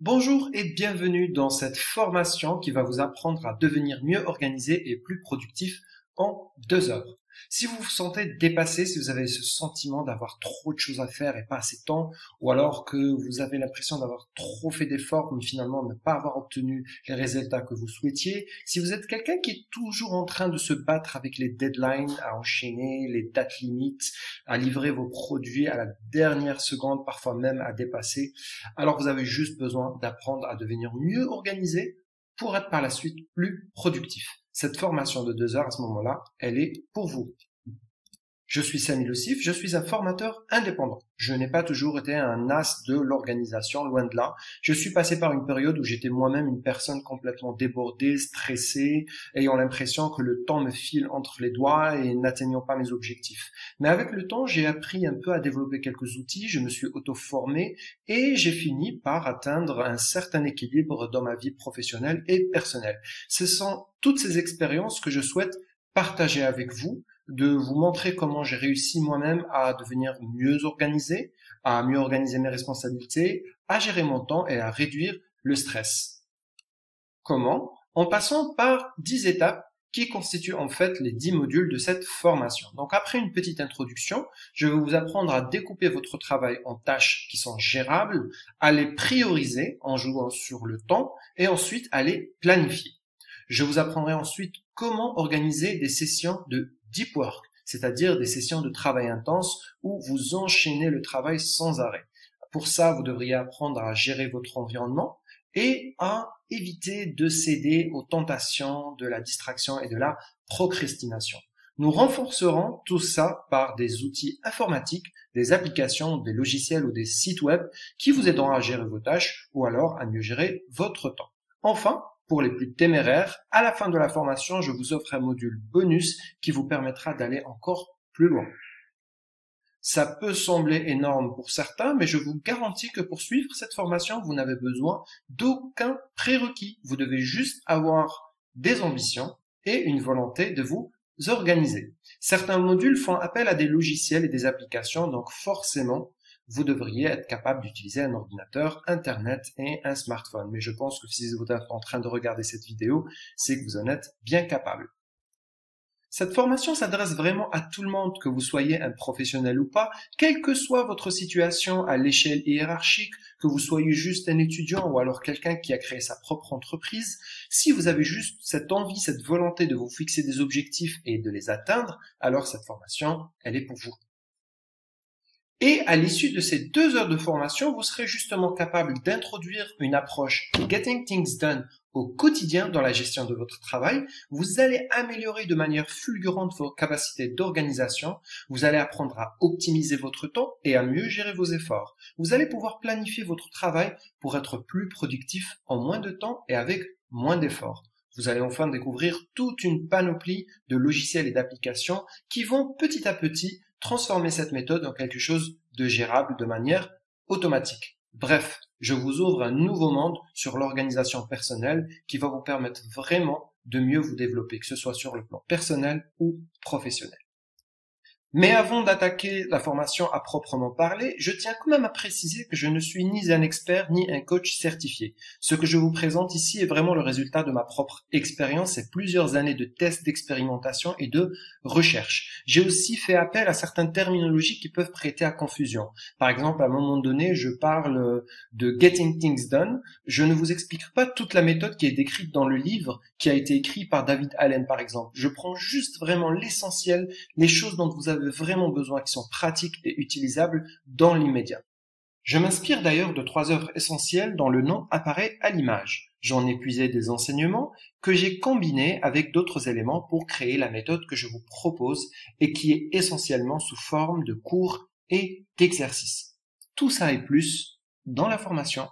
Bonjour et bienvenue dans cette formation qui va vous apprendre à devenir mieux organisé et plus productif en 2 heures. Si vous vous sentez dépassé, si vous avez ce sentiment d'avoir trop de choses à faire et pas assez de temps, ou alors que vous avez l'impression d'avoir trop fait d'efforts mais finalement ne pas avoir obtenu les résultats que vous souhaitiez, si vous êtes quelqu'un qui est toujours en train de se battre avec les deadlines, à enchaîner les dates limites, à livrer vos produits à la dernière seconde, parfois même à dépasser, alors vous avez juste besoin d'apprendre à devenir mieux organisé pour être par la suite plus productif. Cette formation de 2 heures à ce moment-là, elle est pour vous. Je suis Samy Lucif, je suis un formateur indépendant. Je n'ai pas toujours été un as de l'organisation, loin de là. Je suis passé par une période où j'étais moi-même une personne complètement débordée, stressée, ayant l'impression que le temps me file entre les doigts et n'atteignant pas mes objectifs. Mais avec le temps, j'ai appris un peu à développer quelques outils, je me suis auto-formé et j'ai fini par atteindre un certain équilibre dans ma vie professionnelle et personnelle. Ce sont toutes ces expériences que je souhaite partager avec vous, de vous montrer comment j'ai réussi moi-même à devenir mieux organisé, à mieux organiser mes responsabilités, à gérer mon temps et à réduire le stress. Comment? En passant par 10 étapes qui constituent en fait les 10 modules de cette formation. Donc après une petite introduction, je vais vous apprendre à découper votre travail en tâches qui sont gérables, à les prioriser en jouant sur le temps et ensuite à les planifier. Je vous apprendrai ensuite comment organiser des sessions de deep work, c'est-à-dire des sessions de travail intense où vous enchaînez le travail sans arrêt. Pour ça, vous devriez apprendre à gérer votre environnement et à éviter de céder aux tentations de la distraction et de la procrastination. Nous renforcerons tout ça par des outils informatiques, des applications, des logiciels ou des sites web qui vous aideront à gérer vos tâches ou alors à mieux gérer votre temps. Enfin, pour les plus téméraires, à la fin de la formation, je vous offre un module bonus qui vous permettra d'aller encore plus loin. Ça peut sembler énorme pour certains, mais je vous garantis que pour suivre cette formation, vous n'avez besoin d'aucun prérequis. Vous devez juste avoir des ambitions et une volonté de vous organiser. Certains modules font appel à des logiciels et des applications, donc forcément, vous devriez être capable d'utiliser un ordinateur, Internet et un smartphone. Mais je pense que si vous êtes en train de regarder cette vidéo, c'est que vous en êtes bien capable. Cette formation s'adresse vraiment à tout le monde, que vous soyez un professionnel ou pas, quelle que soit votre situation à l'échelle hiérarchique, que vous soyez juste un étudiant ou alors quelqu'un qui a créé sa propre entreprise. Si vous avez juste cette envie, cette volonté de vous fixer des objectifs et de les atteindre, alors cette formation, elle est pour vous. Et à l'issue de ces 2 heures de formation, vous serez justement capable d'introduire une approche Getting Things Done au quotidien dans la gestion de votre travail. Vous allez améliorer de manière fulgurante vos capacités d'organisation. Vous allez apprendre à optimiser votre temps et à mieux gérer vos efforts. Vous allez pouvoir planifier votre travail pour être plus productif en moins de temps et avec moins d'efforts. Vous allez enfin découvrir toute une panoplie de logiciels et d'applications qui vont petit à petit transformer cette méthode en quelque chose de gérable de manière automatique. Bref, je vous ouvre un nouveau monde sur l'organisation personnelle qui va vous permettre vraiment de mieux vous développer, que ce soit sur le plan personnel ou professionnel. Mais avant d'attaquer la formation à proprement parler, je tiens quand même à préciser que je ne suis ni un expert ni un coach certifié. Ce que je vous présente ici est vraiment le résultat de ma propre expérience et plusieurs années de tests, d'expérimentation et de recherche. J'ai aussi fait appel à certaines terminologies qui peuvent prêter à confusion. Par exemple, à un moment donné, je parle de Getting Things Done. Je ne vous explique pas toute la méthode qui est décrite dans le livre qui a été écrit par David Allen, par exemple. Je prends juste vraiment l'essentiel, les choses dont vous avez vraiment besoin, qui sont pratiques et utilisables dans l'immédiat. Je m'inspire d'ailleurs de 3 œuvres essentielles dont le nom apparaît à l'image. J'en ai puisé des enseignements que j'ai combinés avec d'autres éléments pour créer la méthode que je vous propose et qui est essentiellement sous forme de cours et d'exercices. Tout ça et plus dans la formation.